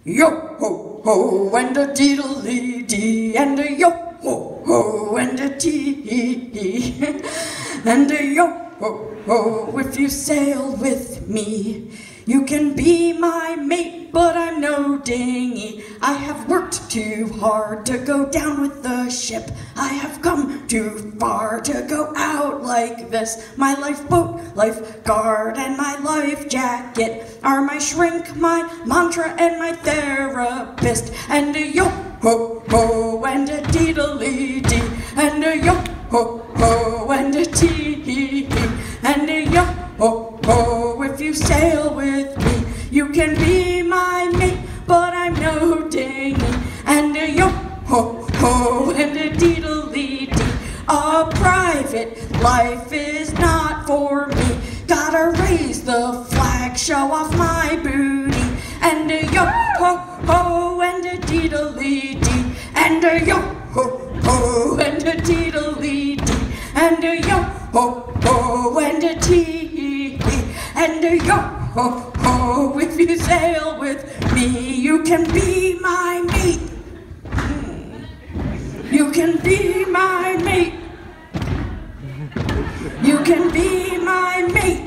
Yo ho ho and a diddly dee and a yo ho ho and a tee and a yo ho ho. If you sail with me, you can be my mate, but I'm no dinghy. I have worked too hard to go down with the ship. I have come too far to go out like this. My lifeboat, lifeguard, and my life jacket are my shrink, my mantra, and my therapist. And a yo ho ho and a diddly dee and a yo ho ho and a tee and a yo ho ho. If you sail with me, you can be my mate, but I'm no dinghy. And a yo ho ho and a diddly dee. A private life is not for me. Gotta raise the flag, show off my booty. And a yo ho ho and a diddly dee and a yo ho ho and a diddly dee and a yo ho ho and a tee and a yo ho ho. If you sail with me, you can be my mate. You can be my mate. You can be my mate.